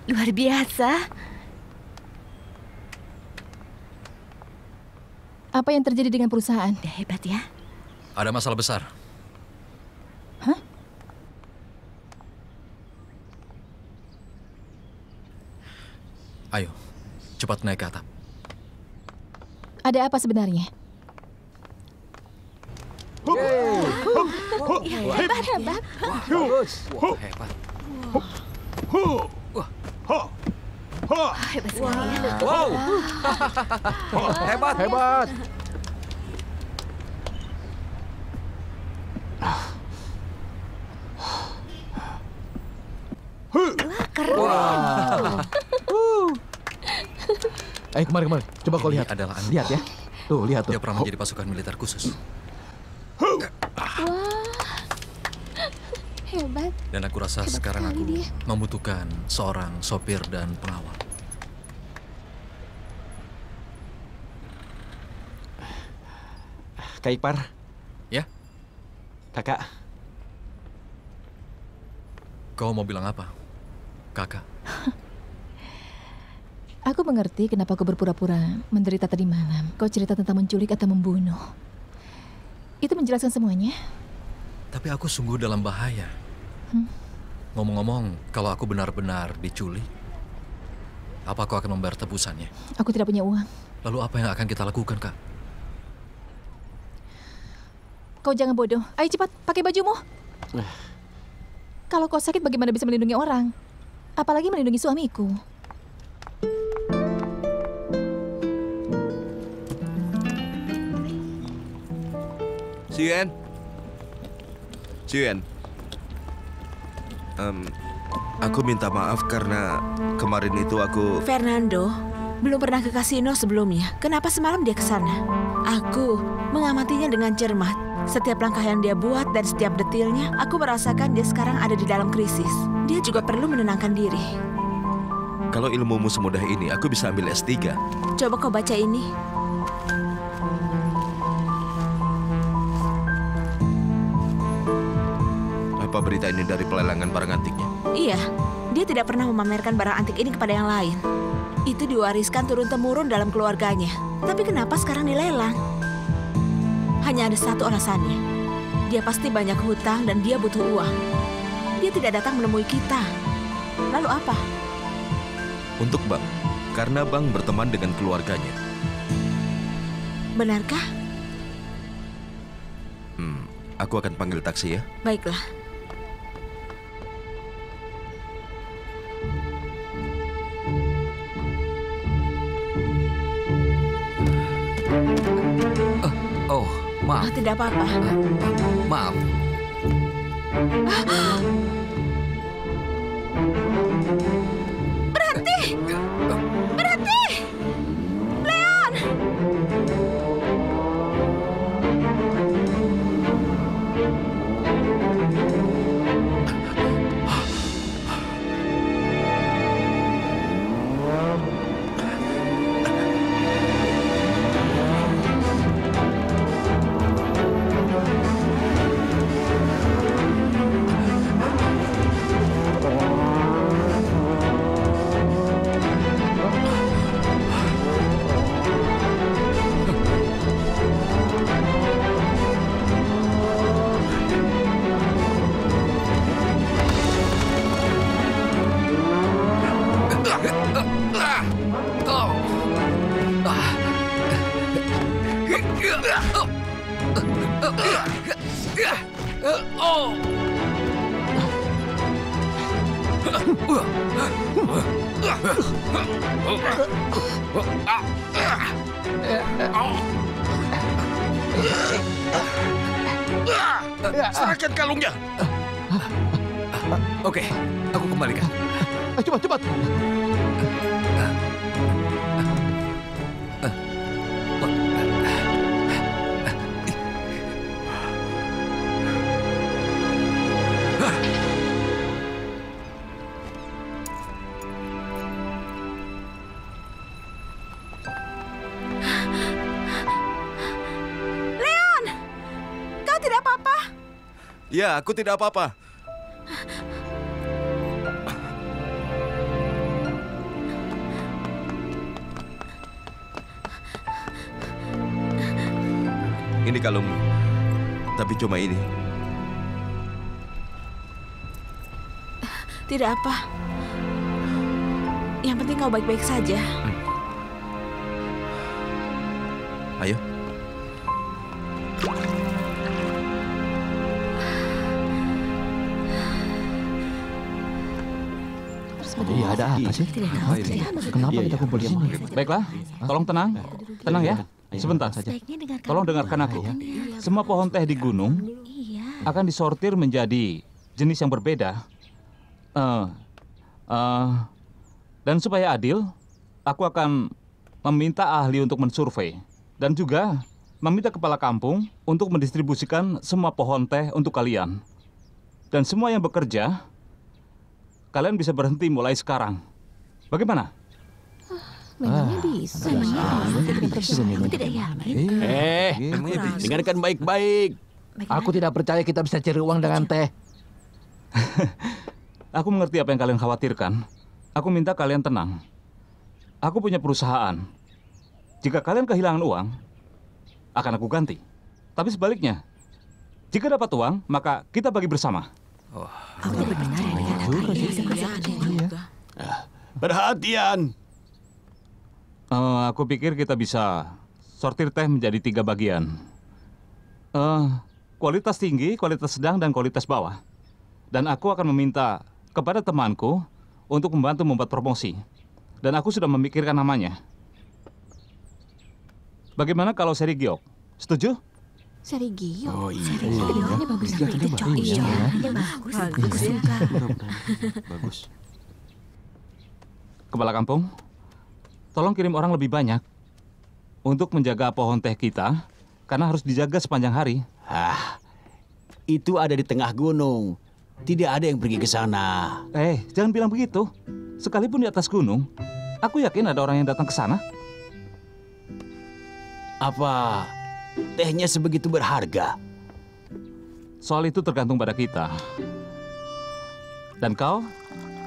Luar biasa. Apa yang terjadi dengan perusahaan? Dia hebat ya. Ada masalah besar. Hah? Ayo, cepat naik ke atap. Ada apa sebenarnya? Hebat, hebat. Bagus. Wah, hebat. Hebat sekali ya. Wow. Hebat. Hebat. Keren. Ayo kemari. Coba kau Ini lihat. adalah Andi. Lihat ya. Tuh, lihat tuh. Dia pernah menjadi pasukan militer khusus. Hebat. Dan aku rasa Hebat sekarang sekali aku dia. membutuhkan seorang sopir dan pengawal. Kak Ipar. Ya? Kakak. Kau mau bilang apa, kakak? Aku mengerti kenapa kau berpura-pura menderita tadi malam. Kau cerita tentang menculik atau membunuh. Itu menjelaskan semuanya. Tapi aku sungguh dalam bahaya. Ngomong-ngomong, kalau aku benar-benar diculik, apa kau akan membayar tebusannya? Aku tidak punya uang. Lalu apa yang akan kita lakukan, Kak? Kau jangan bodoh. Ayo cepat, pakai bajumu. Kalau kau sakit, bagaimana bisa melindungi orang? Apalagi melindungi suamiku. Cien. Aku minta maaf karena kemarin itu aku... Fernando belum pernah ke kasino sebelumnya. Kenapa semalam dia ke sana? Aku mengamatinya dengan cermat. Setiap langkah yang dia buat dan setiap detilnya, aku merasakan dia sekarang ada di dalam krisis. Dia juga perlu menenangkan diri. Kalau ilmumu semudah ini, aku bisa ambil S3. Coba kau baca ini. Apa berita ini dari pelelangan barang antiknya? Iya, dia tidak pernah memamerkan barang antik ini kepada yang lain. Itu diwariskan turun-temurun dalam keluarganya. Tapi kenapa sekarang dilelang? Hanya ada satu alasannya. Dia pasti banyak hutang dan dia butuh uang. Dia tidak datang menemui kita. Lalu apa? Untuk bank. Karena bank berteman dengan keluarganya. Benarkah? Aku akan panggil taksi ya. Baiklah. Oh, maaf. Oh, tidak apa-apa. Maaf. Berhenti! Berhenti! Leon! Serahkan kalungnya. Oke, aku kembalikan. Cepat. Leon! Kau tidak apa-apa? Ya, aku tidak apa-apa. Ini kalungmu. Tapi cuma ini. Tidak apa. Yang penting kau baik-baik saja. Ayo. Iya, ada apa sih? Kenapa kita kumpul di sini? Baiklah, tolong tenang. Tenang ya, sebentar saja. Tolong dengarkan aku. Semua pohon teh di gunung akan disortir menjadi jenis yang berbeda. Dan supaya adil, aku akan meminta ahli untuk mensurvei. Dan juga meminta kepala kampung untuk mendistribusikan semua pohon teh untuk kalian. Dan semua yang bekerja, kalian bisa berhenti mulai sekarang. Bagaimana? Memangnya bisa. Aku tidak yakin. Dengarkan baik-baik. Aku tidak percaya kita bisa cari uang dengan teh. Aku mengerti apa yang kalian khawatirkan. Aku minta kalian tenang. Aku punya perusahaan. Jika kalian kehilangan uang, akan aku ganti. Tapi sebaliknya, jika dapat uang, maka kita bagi bersama. Aku tidak percaya dengan Perhatian. Aku pikir kita bisa sortir teh menjadi 3 bagian. Kualitas tinggi, kualitas sedang, dan kualitas bawah. Dan aku akan meminta kepada temanku untuk membantu membuat promosi. Dan aku sudah memikirkan namanya. Bagaimana kalau seri giok? Setuju? Seri Gio. Oh iya. Kedengarannya bagus sekali. Aku suka. Bagus. Kepala kampung, tolong kirim orang lebih banyak untuk menjaga pohon teh kita, karena harus dijaga sepanjang hari. Itu ada di tengah gunung. Tidak ada yang pergi ke sana. Jangan bilang begitu. Sekalipun di atas gunung, aku yakin ada orang yang datang ke sana. Apa tehnya sebegitu berharga? Soal itu tergantung pada kita. Dan kau,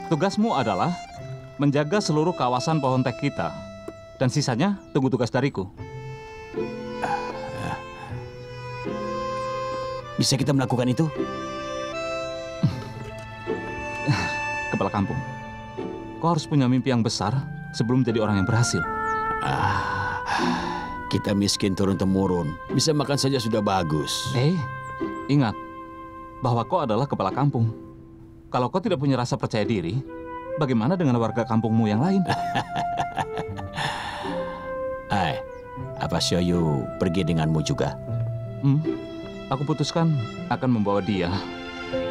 tugasmu adalah menjaga seluruh kawasan pohon teh kita. Dan sisanya tunggu tugas dariku. Bisa kita melakukan itu? Kepala kampung, kau harus punya mimpi yang besar sebelum jadi orang yang berhasil. Kita miskin turun-temurun. Bisa makan saja sudah bagus. Ingat bahwa kau adalah kepala kampung. Kalau kau tidak punya rasa percaya diri, bagaimana dengan warga kampungmu yang lain? Apa Xiaoyu pergi denganmu juga? Aku putuskan akan membawa dia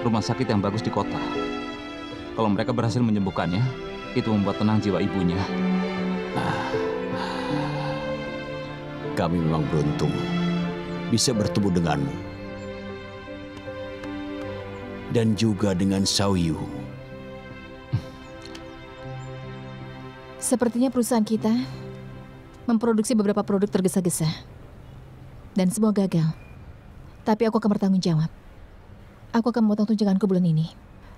rumah sakit yang bagus di kota. Kalau mereka berhasil menyembuhkannya, itu membuat tenang jiwa ibunya. Kami memang beruntung bisa bertemu denganmu. Dan juga dengan Xiaoyu. Sepertinya perusahaan kita memproduksi beberapa produk tergesa-gesa. Dan semua gagal. Tapi aku akan bertanggung jawab. Aku akan memotong tunjanganku bulan ini.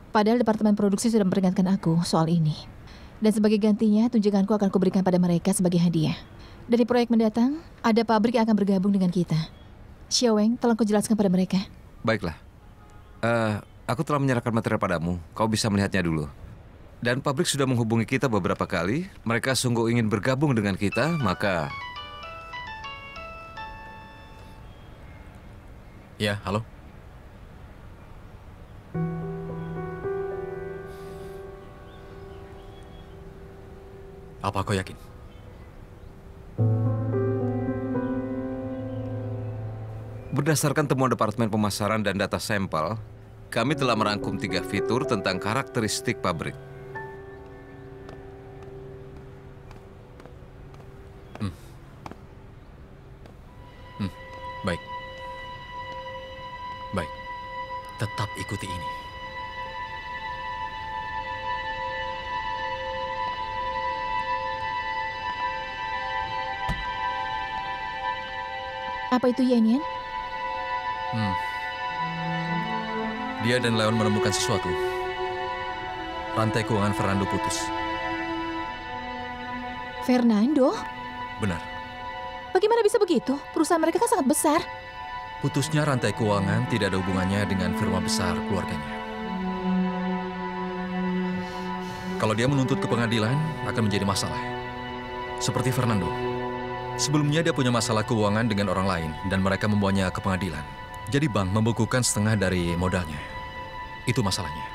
Padahal departemen produksi sudah memperingatkan aku soal ini. Dan sebagai gantinya, tunjanganku akan kuberikan pada mereka sebagai hadiah. Dari proyek mendatang, ada pabrik yang akan bergabung dengan kita. Xiaoweng, tolong kau jelaskan pada mereka. Baiklah. Aku telah menyerahkan material padamu. Kau bisa melihatnya dulu. Dan pabrik sudah menghubungi kita beberapa kali. Mereka sungguh ingin bergabung dengan kita, maka... Ya, halo? Apa kau yakin? Berdasarkan temuan Departemen Pemasaran dan Data Sampel, kami telah merangkum 3 fitur tentang karakteristik pabrik. Baik. Baik. Tetap ikuti ini. Apa itu Yan? Dia dan Leon menemukan sesuatu. Rantai keuangan Fernando putus. Fernando? Benar. Bagaimana bisa begitu? Perusahaan mereka kan sangat besar. Putusnya rantai keuangan tidak ada hubungannya dengan firma besar keluarganya. Kalau dia menuntut ke pengadilan, akan menjadi masalah. Seperti Fernando. Sebelumnya dia punya masalah keuangan dengan orang lain, dan mereka membawanya ke pengadilan. Jadi bank membukukan setengah dari modalnya. Itu masalahnya.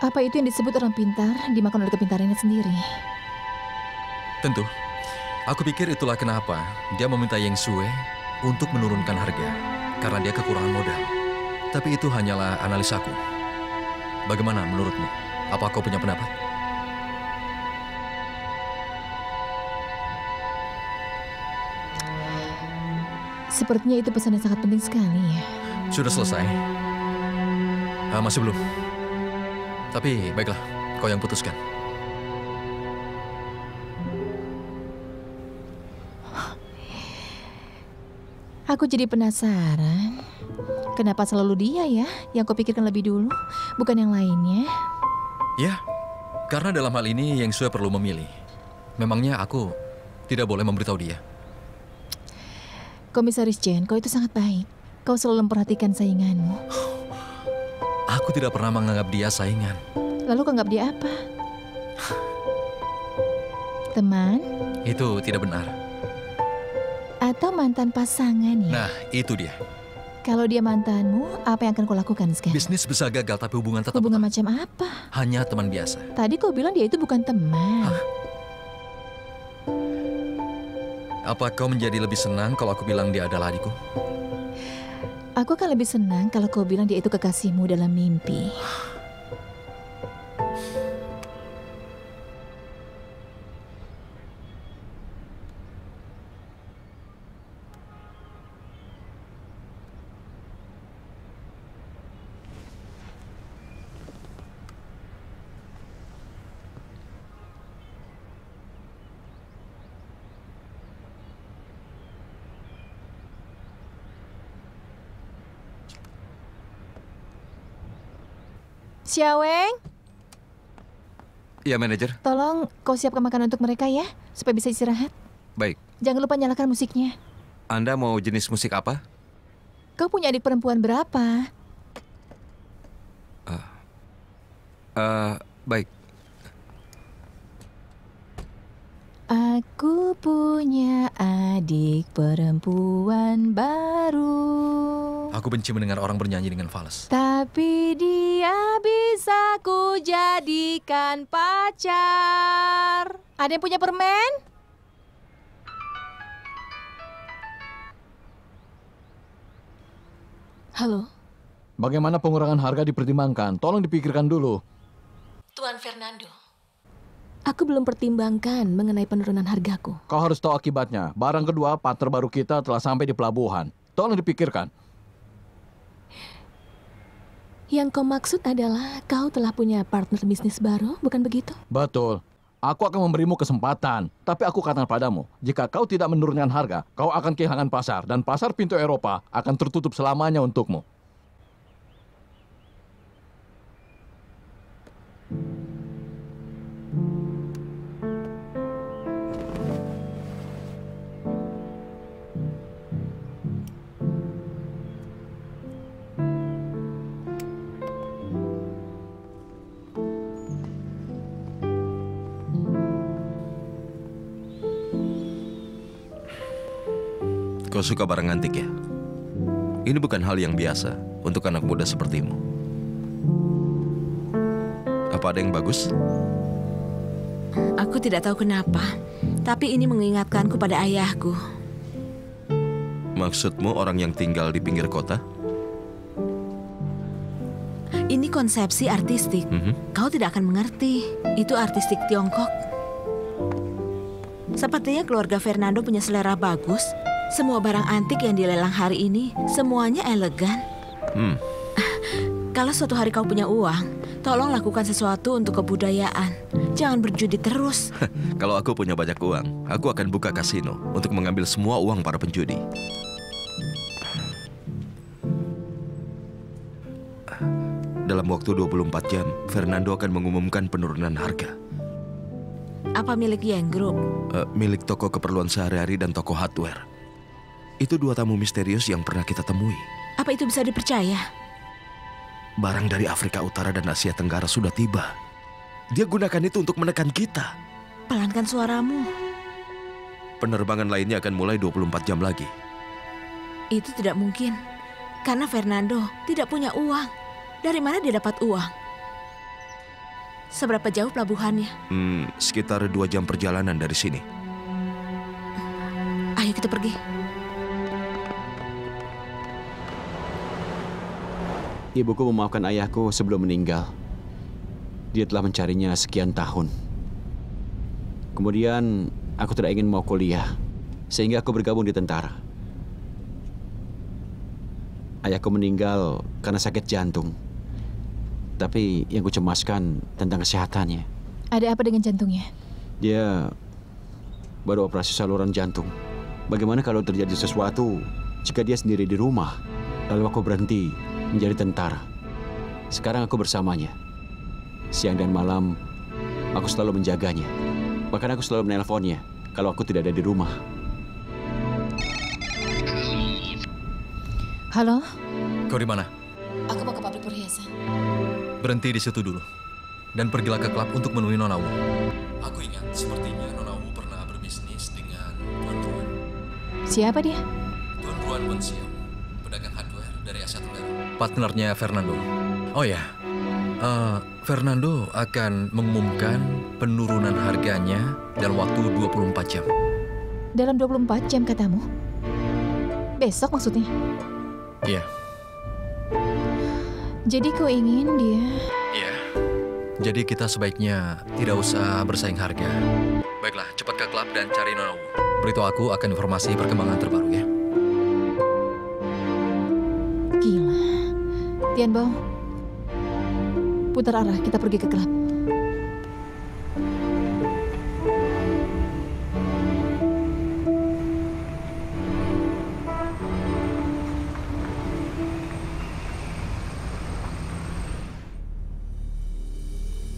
Apa itu yang disebut orang pintar dimakan oleh kepintarannya sendiri? Tentu. Aku pikir itulah kenapa dia meminta Yang Sue untuk menurunkan harga, karena dia kekurangan modal. Tapi itu hanyalah analisaku. Bagaimana menurutmu? Apa kau punya pendapat? Sepertinya itu pesan yang sangat penting sekali ya. Sudah selesai? Masih belum. Tapi baiklah, kau yang putuskan. Aku jadi penasaran. Kenapa selalu dia ya yang kau pikirkan lebih dulu, bukan yang lainnya? Ya, karena dalam hal ini Yang Sue perlu memilih. Memangnya aku tidak boleh memberitahu dia? Komisaris Chen, kau itu sangat baik. Kau selalu memperhatikan sainganmu. Aku tidak pernah menganggap dia saingan. Lalu kau anggap dia apa? Teman? Itu tidak benar. Atau mantan pasangan ya? Nah, itu dia. Kalau dia mantanmu, apa yang akan kau lakukan sekarang? Bisnis bisa gagal, tapi hubungan tetap Hubungan tetap. macam apa? Hanya teman biasa. Tadi kau bilang dia itu bukan teman. Apa kau menjadi lebih senang kalau aku bilang dia adalah adikku? Aku akan lebih senang kalau kau bilang dia itu kekasihmu dalam mimpi. Xiaoweng, Iya, manajer. tolong kau siapkan makanan untuk mereka ya, supaya bisa istirahat. Baik. Jangan lupa nyalakan musiknya. Anda mau jenis musik apa? Kau punya adik perempuan berapa? Baik. Aku punya adik perempuan baru. Aku benci mendengar orang bernyanyi dengan fals. Tapi dia bisa ku jadikan pacar. Ada yang punya permen? Halo, Bagaimana pengurangan harga dipertimbangkan? Tolong dipikirkan dulu. Tuan Fernando. Aku belum pertimbangkan mengenai penurunan hargaku. Kau harus tahu akibatnya. Barang kedua, partner baru kita telah sampai di pelabuhan. Tolong dipikirkan. Yang kau maksud adalah kau telah punya partner bisnis baru, bukan begitu? Betul. Aku akan memberimu kesempatan. Tapi aku katakan padamu, jika kau tidak menurunkan harga, kau akan kehilangan pasar. Dan pasar pintu Eropa akan tertutup selamanya untukmu. Kau suka barang antik ya? Ini bukan hal yang biasa untuk anak muda sepertimu. Apa ada yang bagus? Aku tidak tahu kenapa, tapi ini mengingatkanku pada ayahku. Maksudmu orang yang tinggal di pinggir kota? Ini konsepsi artistik. Kau tidak akan mengerti. Itu artistik Tiongkok. Sepertinya keluarga Fernando punya selera bagus. Semua barang antik yang dilelang hari ini, semuanya elegan. Kalau suatu hari kau punya uang, tolong lakukan sesuatu untuk kebudayaan. Jangan berjudi terus. Kalau aku punya banyak uang, aku akan buka kasino untuk mengambil semua uang para penjudi. Dalam waktu 24 jam, Fernando akan mengumumkan penurunan harga. Apa milik Yang Group? Milik toko keperluan sehari-hari dan toko hardware. Itu 2 tamu misterius yang pernah kita temui. Apa itu bisa dipercaya? Barang dari Afrika Utara dan Asia Tenggara sudah tiba. Dia gunakan itu untuk menekan kita. Pelankan suaramu. Penerbangan lainnya akan mulai 24 jam lagi. Itu tidak mungkin. Karena Fernando tidak punya uang. Dari mana dia dapat uang? Seberapa jauh pelabuhannya? Sekitar 2 jam perjalanan dari sini. Ayo kita pergi. Ibuku memaafkan ayahku sebelum meninggal. Dia telah mencarinya sekian tahun. Kemudian aku tidak ingin mau kuliah, sehingga aku bergabung di tentara. Ayahku meninggal karena sakit jantung. Tapi yang kucemaskan tentang kesehatannya. Ada apa dengan jantungnya? Dia baru operasi saluran jantung. Bagaimana kalau terjadi sesuatu jika dia sendiri di rumah, lalu aku berhenti menjadi tentara? Sekarang aku bersamanya. Siang dan malam, aku selalu menjaganya. Bahkan aku selalu menelponnya kalau aku tidak ada di rumah. Halo? Kau di mana? Aku mau ke pabrik perhiasan. Berhenti di situ dulu. Dan pergilah ke klub untuk menemui Nona Wu. Aku ingat, sepertinya Nona Wu pernah berbisnis dengan Tuan Ruan. Siapa dia? Tuan Ruan Wenxiong, pedagang hardware dari Asia Tenggara. Partnernya Fernando. Oh ya, Fernando akan mengumumkan penurunan harganya dalam waktu 24 jam. Dalam 24 jam katamu? Besok maksudnya? Iya. Jadi kau ingin dia... Iya. Jadi kita sebaiknya tidak usah bersaing harga. Baiklah, cepat ke klub dan cari Nona Wu. Beritahu aku akan informasi perkembangan terbaru ya. Gila. Tianbo, putar arah, kita pergi ke klub.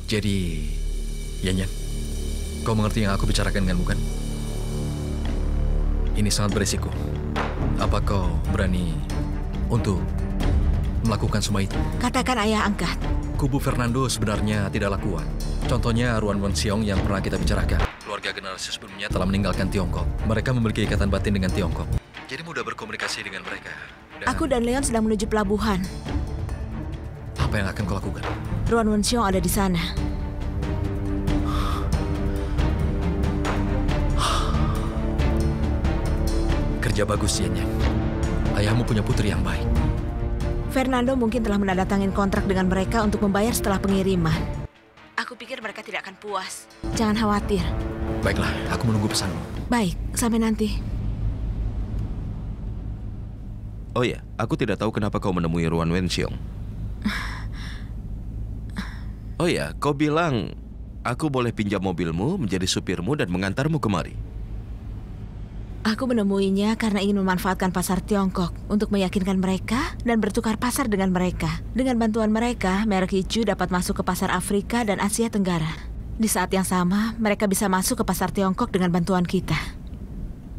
Jadi, Yanyan, kau mengerti yang aku bicarakan denganmu kan? Ini sangat berisiko. Apa kau berani untuk melakukan semua itu? Katakan ayah angkat. Kubu Fernando sebenarnya tidaklah kuat. Contohnya Ruan Wenxiong yang pernah kita bicarakan. Keluarga generasi sebelumnya telah meninggalkan Tiongkok. Mereka memiliki ikatan batin dengan Tiongkok. Jadi mudah berkomunikasi dengan mereka. Aku dan Leon sedang menuju pelabuhan. Apa yang akan kau lakukan? Ruan Wenxiong ada di sana. Kerja bagus, Yanyan. Ayahmu punya putri yang baik. Fernando mungkin telah menandatangani kontrak dengan mereka untuk membayar setelah pengiriman. Aku pikir mereka tidak akan puas. Jangan khawatir. Baiklah, aku menunggu pesanmu. Baik, sampai nanti. Oh ya, aku tidak tahu kenapa kau menemui Ruan Wenxiong. Oh ya, kau bilang aku boleh pinjam mobilmu menjadi supirmu dan mengantarmu kemari. Aku menemuinya karena ingin memanfaatkan pasar Tiongkok untuk meyakinkan mereka dan bertukar pasar dengan mereka. Dengan bantuan mereka, merek Ichu dapat masuk ke pasar Afrika dan Asia Tenggara. Di saat yang sama, mereka bisa masuk ke pasar Tiongkok dengan bantuan kita.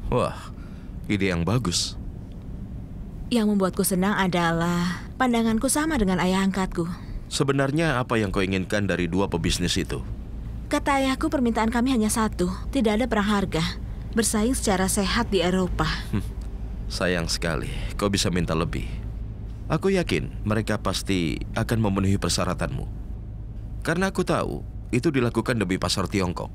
Wah, ide yang bagus. Yang membuatku senang adalah pandanganku sama dengan ayah angkatku. Sebenarnya apa yang kau inginkan dari 2 pebisnis itu? Kata ayahku, permintaan kami hanya satu, tidak ada perang harga. Bersaing secara sehat di Eropa. Sayang sekali, kau bisa minta lebih. Aku yakin mereka pasti akan memenuhi persyaratanmu. Karena aku tahu, itu dilakukan demi pasar Tiongkok.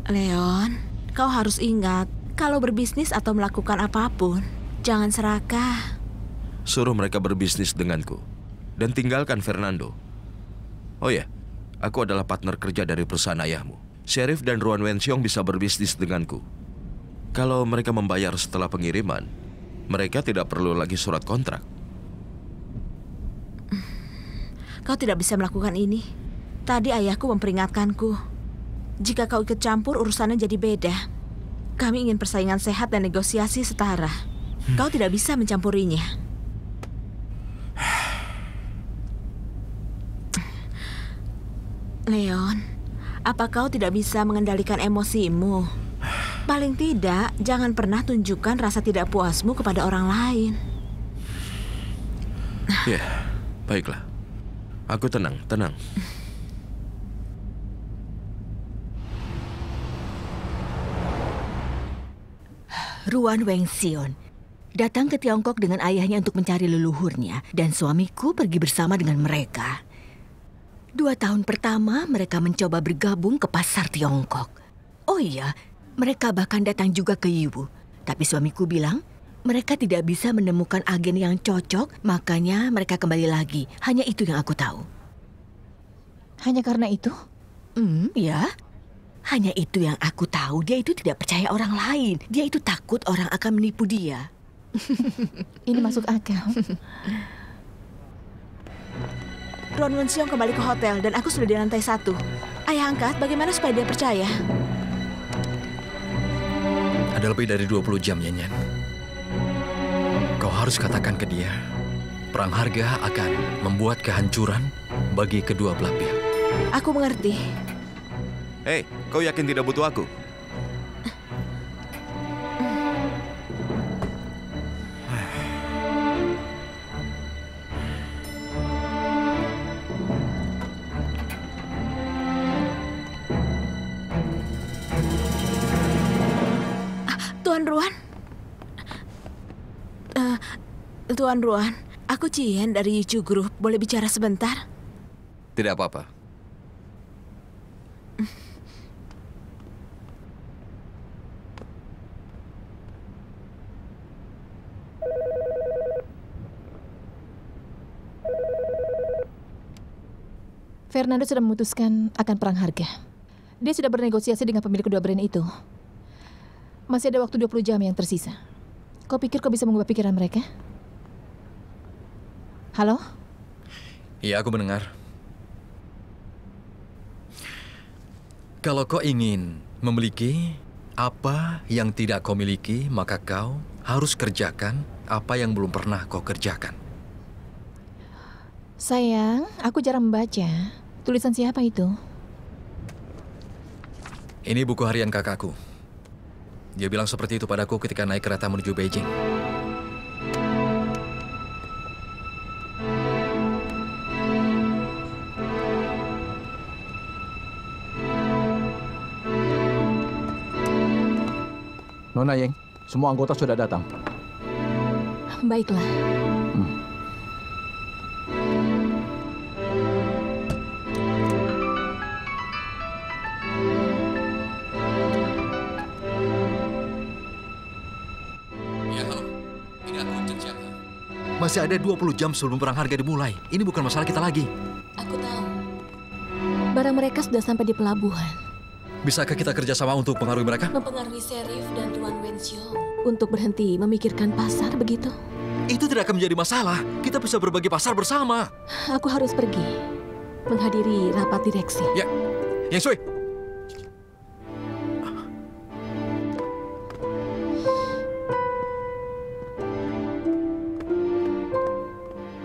Leon, kau harus ingat, kalau berbisnis atau melakukan apapun, jangan serakah. Suruh mereka berbisnis denganku. Dan tinggalkan Fernando. Oh ya, aku adalah partner kerja dari perusahaan ayahmu. Sheriff dan Ruan Wenxiong bisa berbisnis denganku. Kalau mereka membayar setelah pengiriman, mereka tidak perlu lagi surat kontrak. Kau tidak bisa melakukan ini. Tadi ayahku memperingatkanku. Jika kau ikut campur, urusannya jadi beda. Kami ingin persaingan sehat dan negosiasi setara. Kau tidak bisa mencampurinya. Leon, apa kau tidak bisa mengendalikan emosimu? Paling tidak, jangan pernah tunjukkan rasa tidak puasmu kepada orang lain. Ya, baiklah. Aku tenang, tenang. Ruan Wengxion datang ke Tiongkok dengan ayahnya untuk mencari leluhurnya, dan suamiku pergi bersama dengan mereka. 2 tahun pertama mereka mencoba bergabung ke pasar Tiongkok. Oh iya, mereka bahkan datang juga ke Yiwu. Tapi suamiku bilang mereka tidak bisa menemukan agen yang cocok, makanya mereka kembali lagi. Hanya itu yang aku tahu. Hanya karena itu? Ya. Hanya itu yang aku tahu. Dia itu tidak percaya orang lain. Dia itu takut orang akan menipu dia. Ini masuk akal. Ruan Wenxiong kembali ke hotel dan aku sudah di lantai 1. Ayah angkat, bagaimana supaya dia percaya? Ada lebih dari 20 jam, Yan. Kau harus katakan ke dia, perang harga akan membuat kehancuran bagi kedua belah pihak. Aku mengerti. Hei, kau yakin tidak butuh aku? Tuan Ruan. Tuan Ruan, aku Cien dari Yichu Group. Boleh bicara sebentar? Tidak apa-apa. Fernando sudah memutuskan akan perang harga. Dia sudah bernegosiasi dengan pemilik kedua brand itu. Masih ada waktu 20 jam yang tersisa. Kau pikir kau bisa mengubah pikiran mereka? Halo? Iya, aku mendengar. Kalau kau ingin memiliki apa yang tidak kau miliki, maka kau harus kerjakan apa yang belum pernah kau kerjakan. Sayang, aku jarang membaca. Tulisan siapa itu? Ini buku harian kakakku. Dia bilang seperti itu padaku ketika naik kereta menuju Beijing. Nona Yeng, semua anggota sudah datang. Baiklah. Ya, halo. Ini aku Chen Xiang. Masih ada 20 jam sebelum perang harga dimulai. Ini bukan masalah kita lagi. Aku tahu. Barang mereka sudah sampai di pelabuhan. Bisakah kita kerjasama untuk pengaruhi mereka? Mempengaruhi Sheriff dan Ruan Wenxiong untuk berhenti memikirkan pasar, begitu? Itu tidak akan menjadi masalah. Kita bisa berbagi pasar bersama. Aku harus pergi menghadiri rapat direksi. Ya, Yang Sui.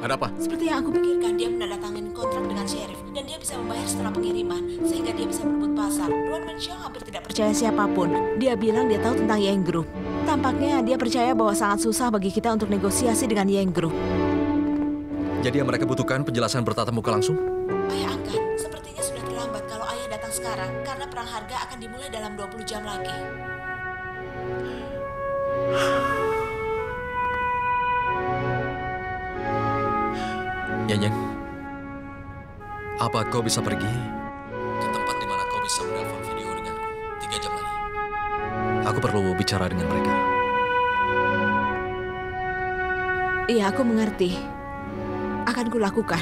Ada apa? Seperti yang aku pikirkan, dia menandatangani kontrak dengan Sheriff dan dia bisa membayar setelah pengiriman sehingga dia bisa berebut pasar. Ruan Wenxiong hampir tidak percaya siapapun. Dia bilang dia tahu tentang Yang Group. Tampaknya dia percaya bahwa sangat susah bagi kita untuk negosiasi dengan Yang Group. Jadi yang mereka butuhkan penjelasan bertatap muka langsung? Ayah angkat, sepertinya sudah terlambat kalau ayah datang sekarang karena perang harga akan dimulai dalam 20 jam lagi. Yan, apa kau bisa pergi ke tempat di mana kau bisa menelpon video denganku 3 jam lagi? Aku perlu bicara dengan mereka. Iya, aku mengerti. Akan kulakukan.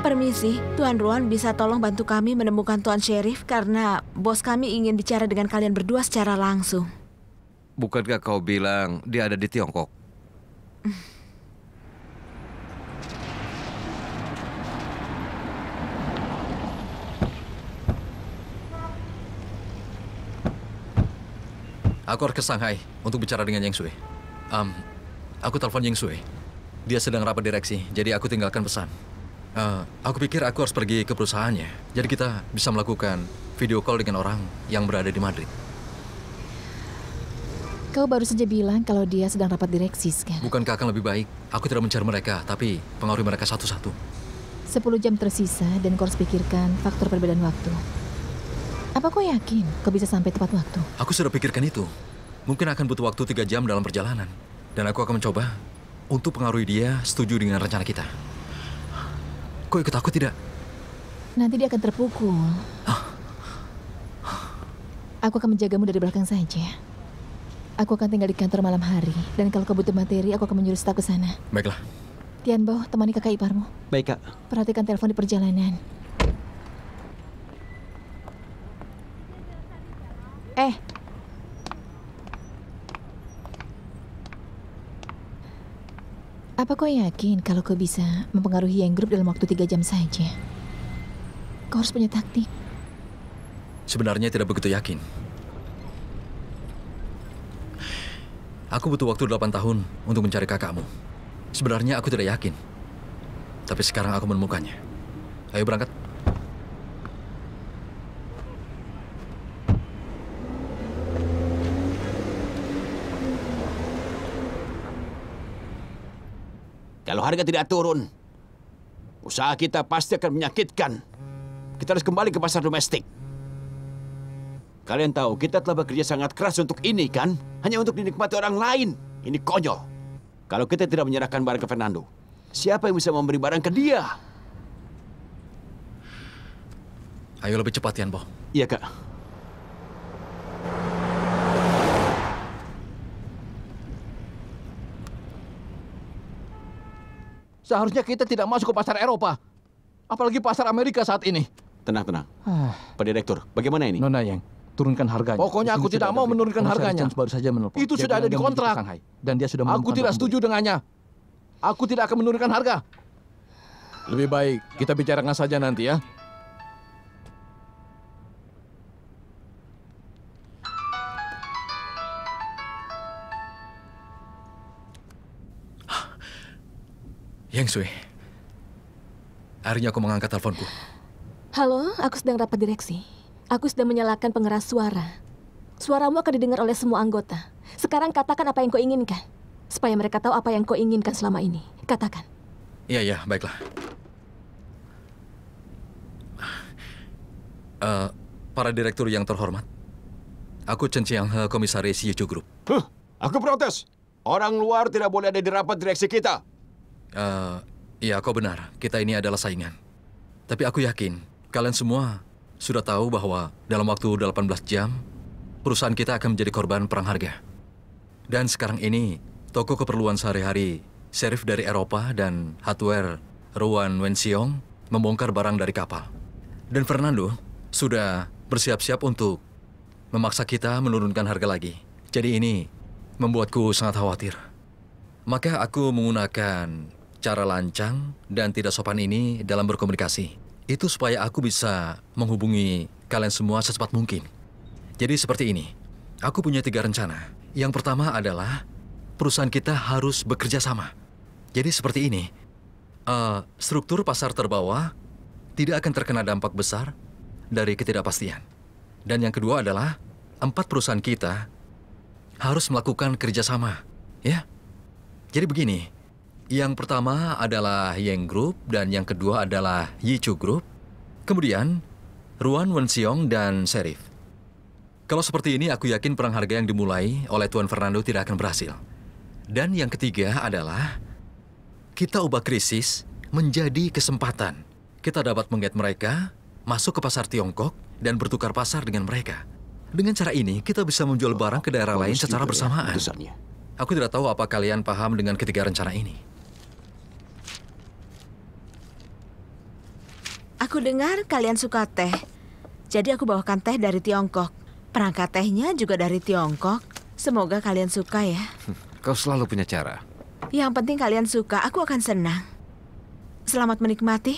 Permisi, Tuan Ruan bisa tolong bantu kami menemukan Tuan Sheriff karena bos kami ingin bicara dengan kalian berdua secara langsung. Bukankah kau bilang dia ada di Tiongkok? Aku harus ke Shanghai untuk bicara dengan Yang Sui. Aku telepon Yang Sui. Dia sedang rapat direksi, jadi aku tinggalkan pesan. Aku pikir aku harus pergi ke perusahaannya. Jadi kita bisa melakukan video call dengan orang yang berada di Madrid. Kau baru saja bilang kalau dia sedang rapat direksi, kan? Bukankah akan lebih baik? Aku tidak mencari mereka, tapi pengaruhi mereka satu-satu. 10 jam tersisa dan kau harus pikirkan faktor perbedaan waktu. Apa kau yakin kau bisa sampai tepat waktu? Aku sudah pikirkan itu. Mungkin akan butuh waktu 3 jam dalam perjalanan. Dan aku akan mencoba untuk pengaruhi dia setuju dengan rencana kita. Kau ikut aku tidak? Nanti dia akan terpukul. Aku akan menjagamu dari belakang saja. Aku akan tinggal di kantor malam hari. Dan kalau kau butuh materi, aku akan menyuruh staf ke sana. Baiklah. Tianbo, temani kakak iparmu. Baik, Kak. Perhatikan telepon di perjalanan. Apa kau yakin kalau kau bisa mempengaruhi Yang Group dalam waktu 3 jam saja? Kau harus punya taktik. Sebenarnya tidak begitu yakin. Aku butuh waktu 8 tahun untuk mencari kakakmu. Sebenarnya aku tidak yakin. Tapi sekarang aku menemukannya. Ayo berangkat. Kalau harga tidak turun, usaha kita pasti akan menyakitkan. Kita harus kembali ke pasar domestik. Kalian tahu, kita telah bekerja sangat keras untuk ini, kan? Hanya untuk dinikmati orang lain. Ini konyol. Kalau kita tidak menyerahkan barang ke Fernando, siapa yang bisa memberi barang ke dia? Ayo lebih cepat, Tianbo. Iya, Kak. Seharusnya kita tidak masuk ke pasar Eropa. Apalagi pasar Amerika saat ini. Tenang, tenang. Pak Direktur, bagaimana ini? Nona Yang, turunkan harganya. Pokoknya aku tidak mau menurunkan harganya. Baru saja menelpon. Itu Dia sudah ada bilang di dia menuju ke kontrak. Shanghai. Dan dia sudah Aku menemukan tidak pembeli. setuju dengannya. Aku tidak akan menurunkan harga. Lebih baik kita bicarakan saja nanti ya. Yang Sui. Akhirnya aku mengangkat teleponku. Halo, aku sedang rapat direksi. Aku sedang menyalakan pengeras suara. Suaramu akan didengar oleh semua anggota. Sekarang katakan apa yang kau inginkan. Supaya mereka tahu apa yang kau inginkan selama ini. Katakan. Iya, baiklah. Para direktur yang terhormat. Aku Chen Chiang-he, komisaris Yichu Group. Aku protes. Orang luar tidak boleh ada di rapat direksi kita. Iya, kau benar. Kita ini adalah saingan. Tapi aku yakin, kalian semua sudah tahu bahwa dalam waktu 18 jam, perusahaan kita akan menjadi korban perang harga. Dan sekarang ini, toko keperluan sehari-hari, Sheriff dari Eropa dan hardware Ruan Wenxiong membongkar barang dari kapal. Dan Fernando sudah bersiap-siap untuk memaksa kita menurunkan harga lagi. Jadi ini membuatku sangat khawatir. Maka aku menggunakan cara lancang dan tidak sopan ini dalam berkomunikasi. Itu supaya aku bisa menghubungi kalian semua secepat mungkin. Jadi seperti ini, aku punya 3 rencana. Yang pertama adalah perusahaan kita harus bekerja sama. Jadi seperti ini, struktur pasar terbawah tidak akan terkena dampak besar dari ketidakpastian. Dan yang kedua adalah 4 perusahaan kita harus melakukan kerjasama, ya. Jadi begini, yang pertama adalah Yang Group dan yang kedua adalah Yichu Group. Kemudian Ruan Wenxiong dan Sheriff. Kalau seperti ini, aku yakin perang harga yang dimulai oleh Tuan Fernando tidak akan berhasil. Dan yang ketiga adalah kita ubah krisis menjadi kesempatan. Kita dapat menggait mereka masuk ke pasar Tiongkok dan bertukar pasar dengan mereka. Dengan cara ini, kita bisa menjual barang ke daerah lain secara bersamaan. Aku tidak tahu apa kalian paham dengan ketiga rencana ini. Aku dengar kalian suka teh. Jadi aku bawakan teh dari Tiongkok. Perangkat tehnya juga dari Tiongkok. Semoga kalian suka ya. Kau selalu punya cara. Yang penting kalian suka, aku akan senang. Selamat menikmati.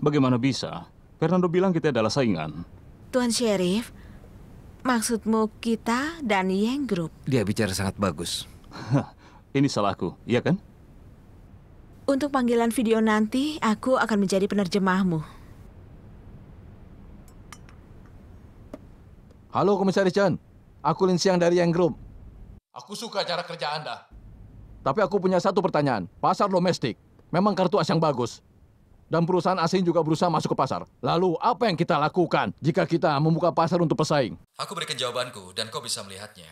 Bagaimana bisa? Fernando bilang kita adalah saingan. Tuan Sheriff, maksudmu kita dan Yang Group? Dia bicara sangat bagus. Ini salahku, iya kan? Untuk panggilan video nanti, aku akan menjadi penerjemahmu. Halo Komisaris Chen, aku Lin Xiang dari Yang Group. Aku suka cara kerja Anda. Tapi aku punya satu pertanyaan. Pasar domestik memang kartu as yang bagus. Dan perusahaan asing juga berusaha masuk ke pasar. Lalu apa yang kita lakukan jika kita membuka pasar untuk pesaing? Aku berikan jawabanku dan kau bisa melihatnya.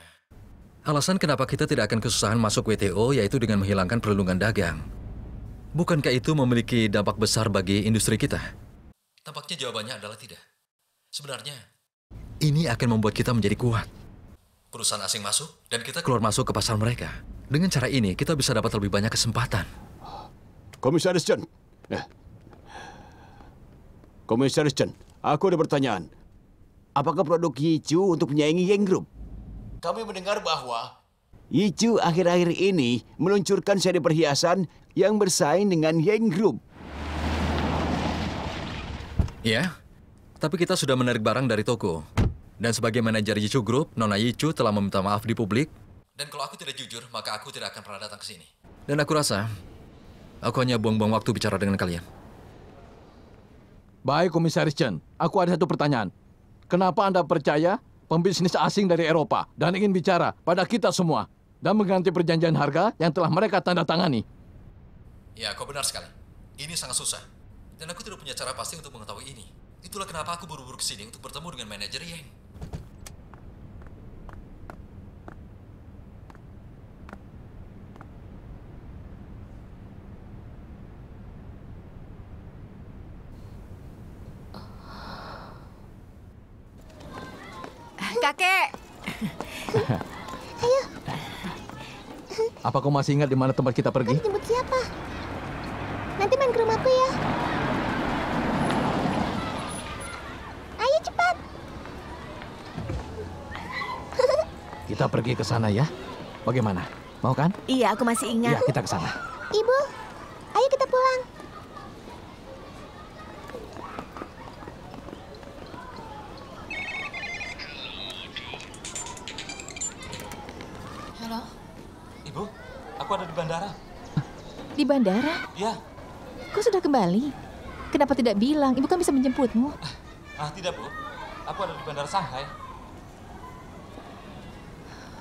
Alasan kenapa kita tidak akan kesusahan masuk WTO yaitu dengan menghilangkan perlindungan dagang. Bukankah itu memiliki dampak besar bagi industri kita? Tampaknya jawabannya adalah tidak. Sebenarnya, ini akan membuat kita menjadi kuat. Perusahaan asing masuk dan kita keluar masuk ke pasar mereka. Dengan cara ini, kita bisa dapat lebih banyak kesempatan. Komisaris Chen. Komisaris Chen, aku ada pertanyaan. Apakah produk Yichu untuk menyaingi Yang Group? Kami mendengar bahwa Yichu akhir-akhir ini meluncurkan seri perhiasan yang bersaing dengan Yang Group. Ya, tapi kita sudah menarik barang dari toko. Dan sebagai manajer Yichu Group, Nona Yichu telah meminta maaf di publik. Dan kalau aku tidak jujur, maka aku tidak akan pernah datang ke sini. Dan aku rasa, aku hanya buang-buang waktu bicara dengan kalian. Baik Komisaris Chen, aku ada satu pertanyaan. Kenapa Anda percaya pembisnis asing dari Eropa dan ingin bicara pada kita semua dan mengganti perjanjian harga yang telah mereka tanda tangani? Ya, kau benar sekali. Ini sangat susah. Dan aku tidak punya cara pasti untuk mengetahui ini. Itulah kenapa aku buru-buru ke sini untuk bertemu dengan manajer Yang. Kakek! Ayo, Apa kau masih ingat di mana tempat kita pergi? jemput siapa? Nanti main ke rumahku ya. Ayo cepat. Kita pergi ke sana ya. Bagaimana? Mau kan? Iya, aku masih ingat. Iya, kita ke sana. Ibu, ayo kita pulang. Halo? Ibu, aku ada di bandara. Di bandara? Ya, Kau sudah kembali? Kenapa tidak bilang? Ibu kan bisa menjemputmu. tidak Bu. Aku ada di bandara Shanghai.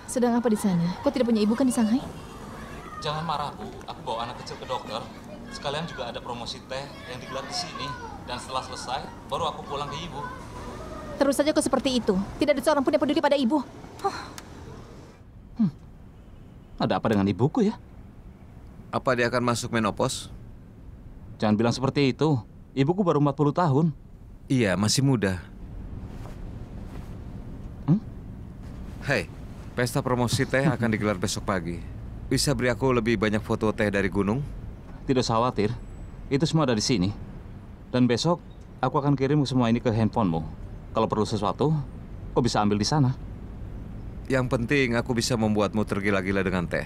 Sedang apa di sana? Kau tidak punya ibu kan di Shanghai? Jangan marah Bu, aku bawa anak kecil ke dokter. Sekalian juga ada promosi teh yang digelar di sini. Dan setelah selesai, baru aku pulang ke ibu. Terus saja kau seperti itu. Tidak ada seorang pun yang peduli pada ibu. Ada apa dengan ibuku ya? Apa dia akan masuk menopause? Jangan bilang seperti itu. Ibuku baru 40 tahun. Iya, masih muda. Hei, pesta promosi teh akan digelar besok pagi. Bisa beri aku lebih banyak foto teh dari gunung? Tidak usah khawatir. Itu semua ada di sini. Dan besok, aku akan kirim semua ini ke handphonemu. Kalau perlu sesuatu, kau bisa ambil di sana. Yang penting aku bisa membuatmu tergila-gila dengan teh.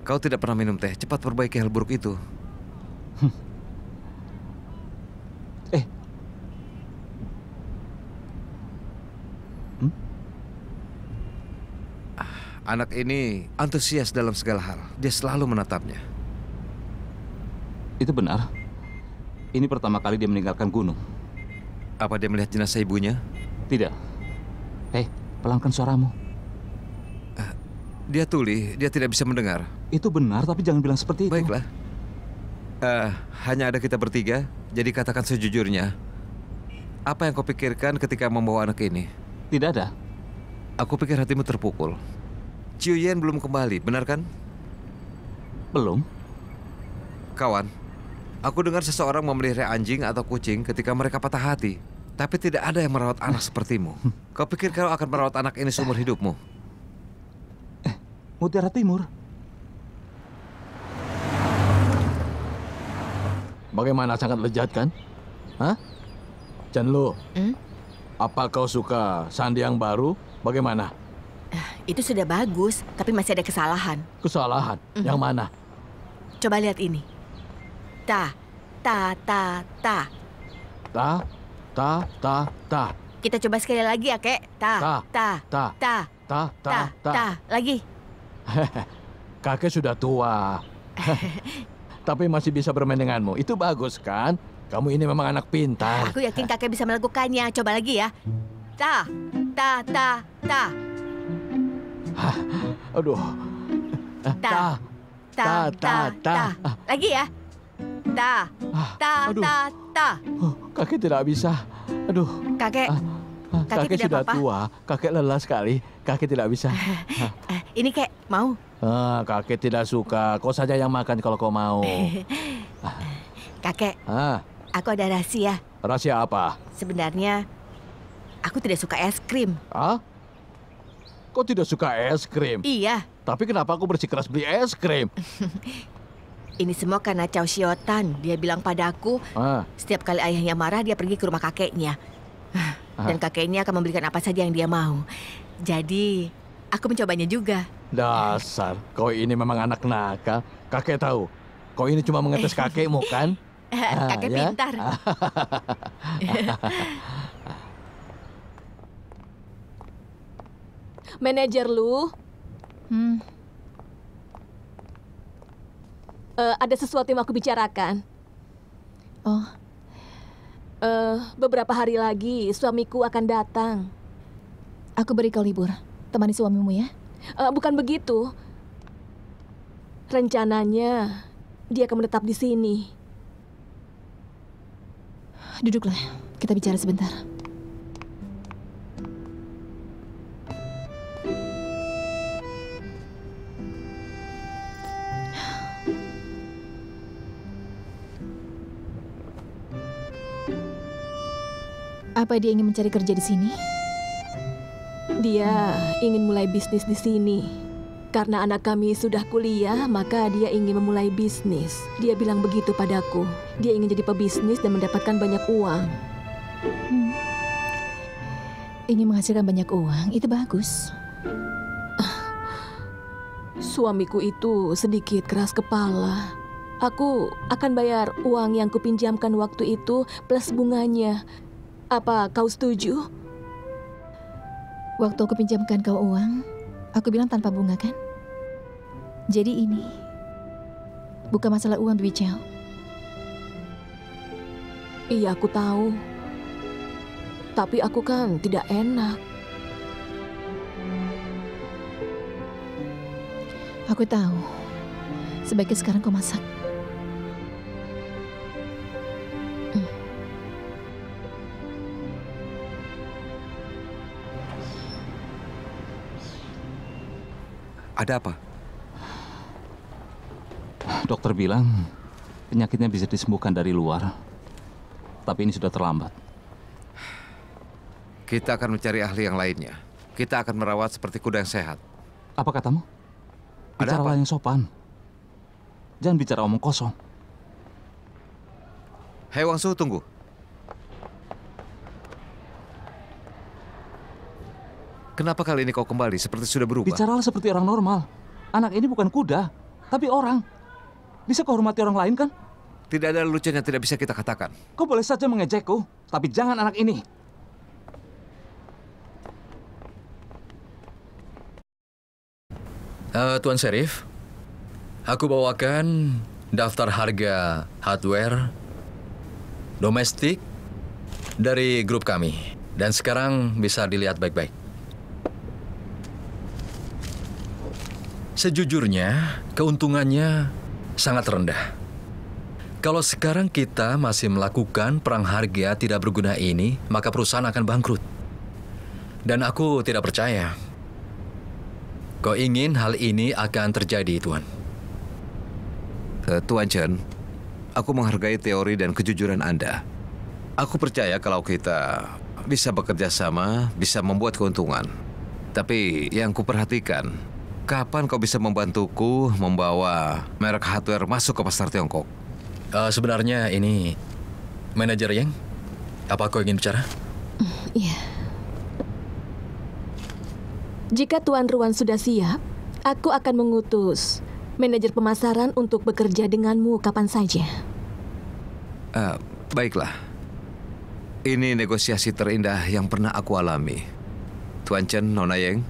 Kau tidak pernah minum teh, cepat perbaiki hal buruk itu. Anak ini antusias dalam segala hal. Dia selalu menatapnya. Itu benar. Ini pertama kali dia meninggalkan gunung. Apa dia melihat jenazah ibunya? Tidak. Hei, pelankan suaramu. Dia tuli, dia tidak bisa mendengar. Itu benar, tapi jangan bilang seperti itu. Baiklah. Hanya ada kita bertiga, jadi katakan sejujurnya. Apa yang kau pikirkan ketika membawa anak ini? Tidak ada. Aku pikir hatimu terpukul. Ciu Yen belum kembali, benar kan? Belum. Kawan, aku dengar seseorang memelihara anjing atau kucing ketika mereka patah hati. Tapi tidak ada yang merawat anak sepertimu. Kau pikir kau akan merawat anak ini seumur hidupmu? Mutiara Timur. Bagaimana, sangat lezat kan? Hah? Chen Lu, apa kau suka sandi yang baru? Bagaimana? Itu sudah bagus, tapi masih ada kesalahan. Kesalahan? Yang mana? Coba lihat ini. Ta, ta, ta, ta. Ta, ta, ta, ta. Kita coba sekali lagi ya, Kek. Ta, ta, ta, ta, ta, ta, ta. Lagi. Kakek sudah tua. Tapi masih bisa bermain denganmu. Itu bagus kan? Kamu ini memang anak pintar. Aku yakin kakek bisa melakukannya. Coba lagi ya. Ta, ta, ta, ta. Aduh. Ta, ta, ta, ta. Lagi ya. Ta, ta, ta, ta. Kakek tidak bisa. Aduh. Kakek Kakek tidak sudah apa-apa? tua. Kakek lelah sekali. Kakek tidak bisa. Ini Kek, mau? Kakek tidak suka. Kau saja yang makan kalau kau mau. Kakek, aku ada rahasia. Rahasia apa? Sebenarnya, aku tidak suka es krim. Kau tidak suka es krim? Iya. Tapi kenapa aku bersikeras beli es krim? Ini semua karena Chow Siotan. Dia bilang padaku, setiap kali ayahnya marah, dia pergi ke rumah kakeknya. Dan kakeknya akan memberikan apa saja yang dia mau. Jadi, aku mencobanya juga. Dasar, kau ini memang anak nakal. Kakek tahu, kau ini cuma mengetes kakekmu kan? Kakek pintar. Manajer Lu. Ada sesuatu yang aku bicarakan. Beberapa hari lagi suamiku akan datang. Aku beri kau libur. Temani suamimu ya. Bukan begitu. Rencananya dia akan menetap di sini. Duduklah, kita bicara sebentar. Apa dia ingin mencari kerja di sini? Dia ingin mulai bisnis di sini. Karena anak kami sudah kuliah, maka dia ingin memulai bisnis. Dia bilang begitu padaku. Dia ingin jadi pebisnis dan mendapatkan banyak uang. Ingin menghasilkan banyak uang, itu bagus. Suamiku itu sedikit keras kepala. Aku akan bayar uang yang kupinjamkan waktu itu plus bunganya. Apa kau setuju? Waktu aku pinjamkan kau uang, aku bilang tanpa bunga kan? Jadi ini bukan masalah uang, Bibi Chow. Iya, aku tahu. Tapi aku kan tidak enak. Aku tahu. Sebaiknya sekarang kau masak. Ada apa? Dokter bilang penyakitnya bisa disembuhkan dari luar. Tapi ini sudah terlambat. Kita akan mencari ahli yang lainnya. Kita akan merawat seperti kuda yang sehat. Apa katamu? Bicaralah yang sopan. Jangan bicara omong kosong. Hei Wangsu, tunggu. Kenapa kali ini kau kembali seperti sudah berubah? Bicaralah seperti orang normal. Anak ini bukan kuda, tapi orang. Bisa kau hormati orang lain kan? Tidak ada lelucon yang tidak bisa kita katakan. Kau boleh saja mengejekku, tapi jangan anak ini. Tuan Sheriff, aku bawakan daftar harga hardware domestik dari grup kami. Dan sekarang bisa dilihat baik-baik. Sejujurnya, keuntungannya sangat rendah. Kalau sekarang kita masih melakukan perang harga tidak berguna ini, maka perusahaan akan bangkrut. Dan aku tidak percaya. Kau ingin hal ini akan terjadi, Tuan? Tuan Chen, aku menghargai teori dan kejujuran Anda. Aku percaya kalau kita bisa bekerja sama, bisa membuat keuntungan. Tapi yang kuperhatikan, kapan kau bisa membantuku membawa merek hardware masuk ke pasar Tiongkok? Sebenarnya ini manajer Yang. Apa kau ingin bicara? Iya. Jika Tuan Ruan sudah siap, aku akan mengutus manajer pemasaran untuk bekerja denganmu kapan saja. Baiklah. Ini negosiasi terindah yang pernah aku alami. Tuan Chen, Nona Yeng,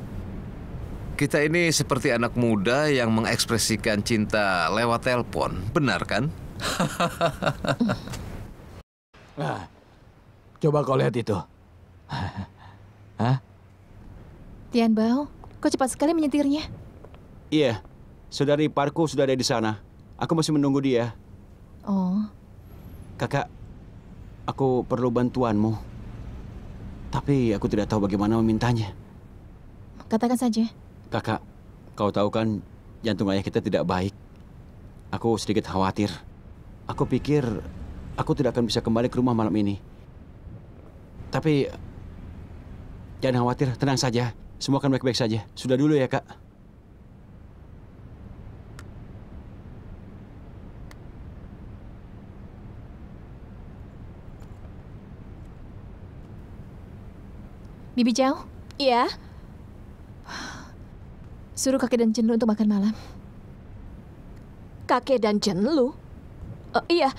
kita ini seperti anak muda yang mengekspresikan cinta lewat telepon. Benar kan? Nah, coba kau lihat itu. Hah? Tian Bao, kok cepat sekali menyetirnya? Iya, saudari Parko sudah ada di sana. Aku masih menunggu dia. Oh. Kakak, aku perlu bantuanmu. Tapi aku tidak tahu bagaimana memintanya. Katakan saja. Kakak, kau tahu kan jantung ayah kita tidak baik. Aku sedikit khawatir. Aku pikir aku tidak akan bisa kembali ke rumah malam ini. Tapi jangan khawatir, tenang saja. Semua akan baik-baik saja. Sudah dulu ya, Kak. Bibi Jauh, Iya, suruh kakek dan Cenlu untuk makan malam. kakek dan Chen Lu. Iya,